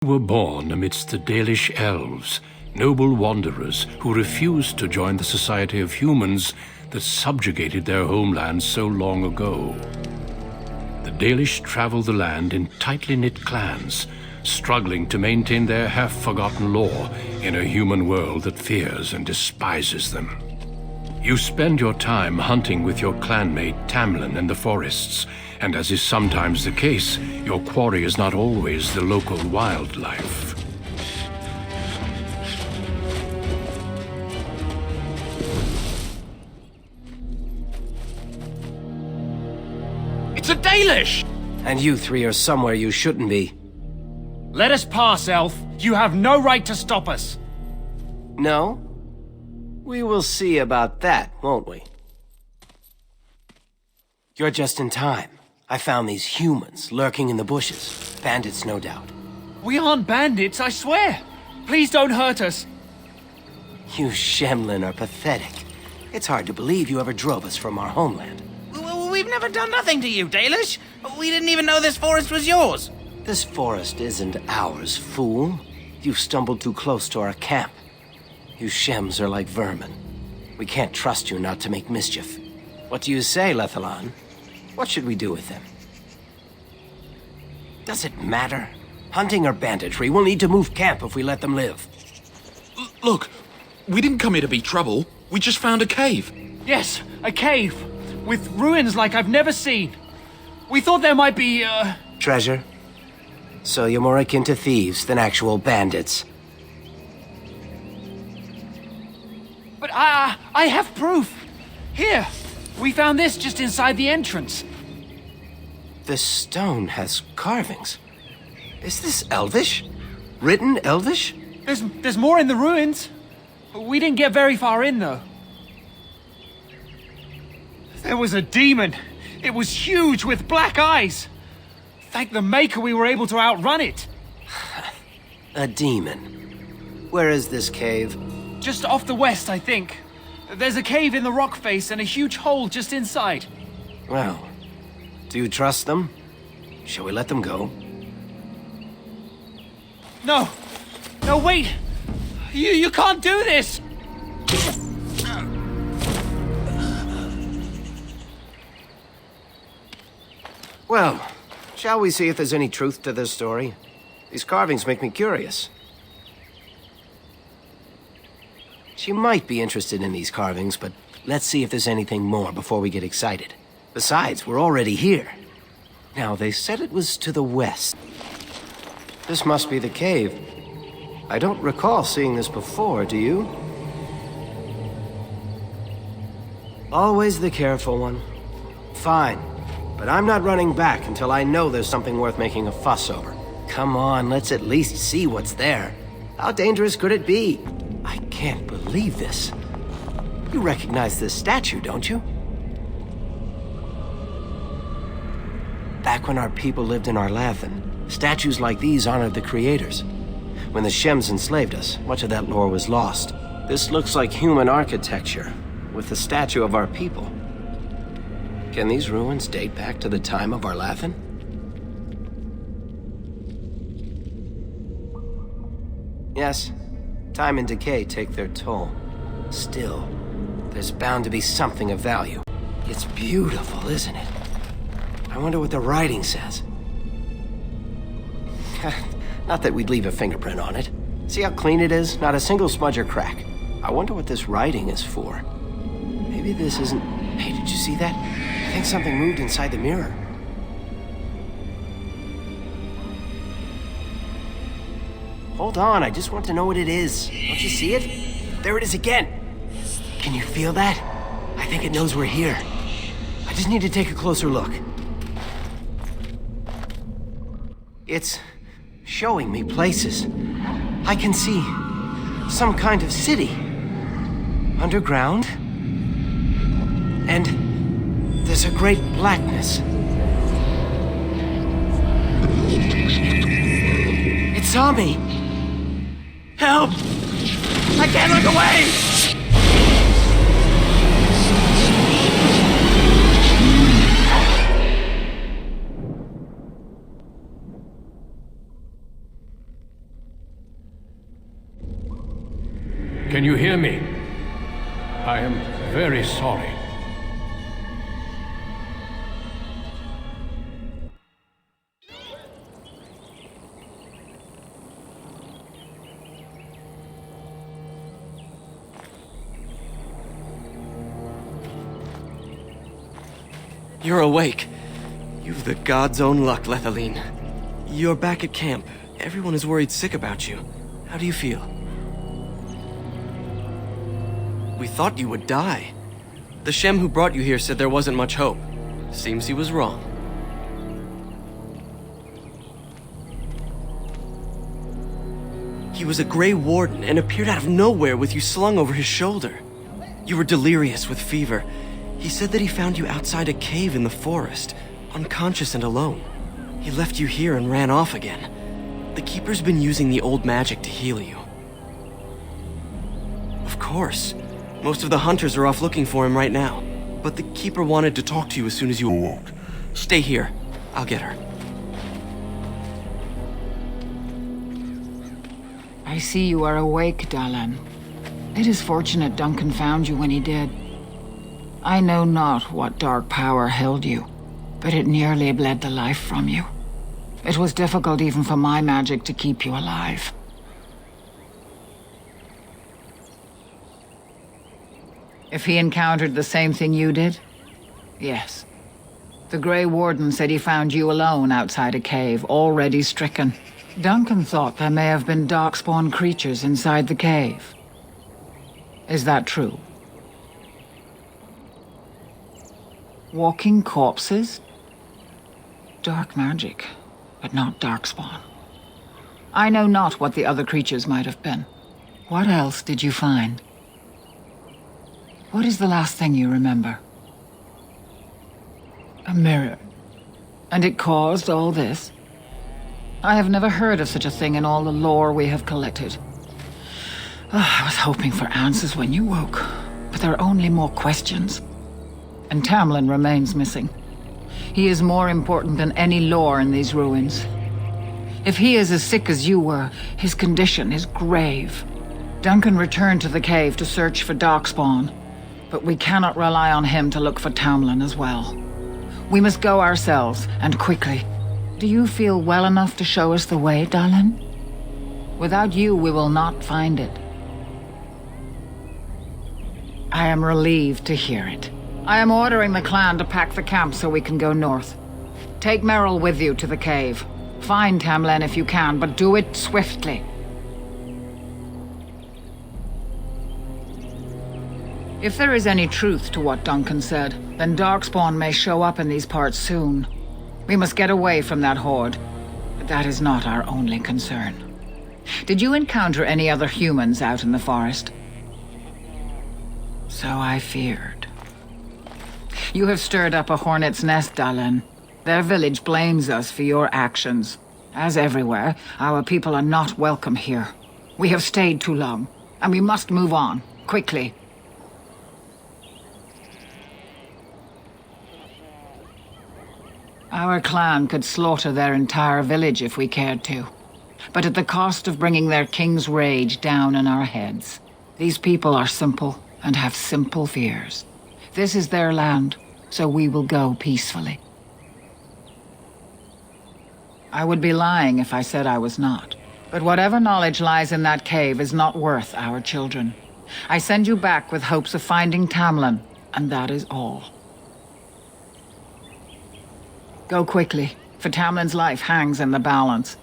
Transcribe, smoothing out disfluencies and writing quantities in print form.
Were born amidst the Dalish elves, noble wanderers who refused to join the society of humans that subjugated their homeland so long ago. The Dalish travel the land in tightly knit clans, struggling to maintain their half-forgotten lore in a human world that fears and despises them. You spend your time hunting with your clanmate Tamlin in the forests, and as is sometimes the case, your quarry is not always the local wildlife. It's a Dalish! And you three are somewhere you shouldn't be. Let us pass, Elf. You have no right to stop us. No? We will see about that, won't we? You're just in time. I found these humans lurking in the bushes. Bandits, no doubt. We aren't bandits, I swear. Please don't hurt us. You Shemlin are pathetic. It's hard to believe you ever drove us from our homeland. We've never done nothing to you, Dalish. We didn't even know this forest was yours. This forest isn't ours, fool. You've stumbled too close to our camp. You Shems are like vermin. We can't trust you not to make mischief. What do you say, Lethalon? What should we do with them? Does it matter? Hunting or banditry, we'll need to move camp if we let them live. Look, we didn't come here to be trouble. We just found a cave. Yes, a cave. With ruins like I've never seen. We thought there might be, Treasure? So you're more akin to thieves than actual bandits. But I have proof. Here, we found this just inside the entrance. This stone has carvings. Is this Elvish? Written Elvish? There's more in the ruins. We didn't get very far in, though. There was a demon. It was huge with black eyes. Thank the Maker we were able to outrun it. A demon. Where is this cave? Just off the west, I think. There's a cave in the rock face and a huge hole just inside. Well, do you trust them? Shall we let them go? No. No, wait. You can't do this. Well, shall we see if there's any truth to this story? These carvings make me curious. She might be interested in these carvings, but let's see if there's anything more before we get excited. Besides, we're already here. Now, they said it was to the west. This must be the cave. I don't recall seeing this before, do you? Always the careful one. Fine. But I'm not running back until I know there's something worth making a fuss over. Come on, let's at least see what's there. How dangerous could it be? I can't believe this. You recognize this statue, don't you? Back when our people lived in Arlathan, statues like these honored the creators. When the Shems enslaved us, much of that lore was lost. This looks like human architecture, with the statue of our people. Can these ruins date back to the time of Arlathan? Yes, time and decay take their toll. Still, there's bound to be something of value. It's beautiful, isn't it? I wonder what the writing says. Not that we'd leave a fingerprint on it. See how clean it is? Not a single smudge or crack. I wonder what this writing is for. Maybe this isn't... Hey, did you see that? I think something moved inside the mirror. Hold on, I just want to know what it is. Don't you see it? There it is again. Can you feel that? I think it knows we're here. I just need to take a closer look. It's showing me places. I can see some kind of city. Underground. And there's a great blackness. It saw me. Help! I can't look away! Can you hear me? I am very sorry. You're awake. You've the god's own luck, Lethaline. You're back at camp. Everyone is worried sick about you. How do you feel? We thought you would die. The Shem who brought you here said there wasn't much hope. Seems he was wrong. He was a Grey Warden and appeared out of nowhere with you slung over his shoulder. You were delirious with fever. He said that he found you outside a cave in the forest, unconscious and alone. He left you here and ran off again. The Keeper's been using the old magic to heal you. Of course. Most of the hunters are off looking for him right now. But the Keeper wanted to talk to you as soon as you awoke. Stay here. I'll get her. I see you are awake, Dalan. It is fortunate Duncan found you when he did. I know not what dark power held you, but it nearly bled the life from you. It was difficult even for my magic to keep you alive. If he encountered the same thing you did? Yes. The Grey Warden said he found you alone outside a cave, already stricken. Duncan thought there may have been darkspawn creatures inside the cave. Is that true? Walking corpses? Dark magic, but not darkspawn. I know not what the other creatures might have been. What else did you find? What is the last thing you remember? A mirror. And it caused all this? I have never heard of such a thing in all the lore we have collected. I was hoping for answers when you woke, but there are only more questions. And Tamlin remains missing. He is more important than any lore in these ruins. If he is as sick as you were, his condition is grave. Duncan returned to the cave to search for Darkspawn, but we cannot rely on him to look for Tamlin as well. We must go ourselves, and quickly. Do you feel well enough to show us the way, Dalan? Without you, we will not find it. I am relieved to hear it. I am ordering the clan to pack the camp so we can go north. Take Merrill with you to the cave. Find Tamlin if you can, but do it swiftly. If there is any truth to what Duncan said, then Darkspawn may show up in these parts soon. We must get away from that horde, but that is not our only concern. Did you encounter any other humans out in the forest? So I feared. You have stirred up a hornet's nest, Dalan. Their village blames us for your actions. As everywhere, our people are not welcome here. We have stayed too long, and we must move on, quickly. Our clan could slaughter their entire village if we cared to, but at the cost of bringing their king's rage down on our heads. These people are simple and have simple fears. This is their land, so we will go peacefully. I would be lying if I said I was not, but whatever knowledge lies in that cave is not worth our children. I send you back with hopes of finding Tamlin, and that is all. Go quickly, for Tamlin's life hangs in the balance.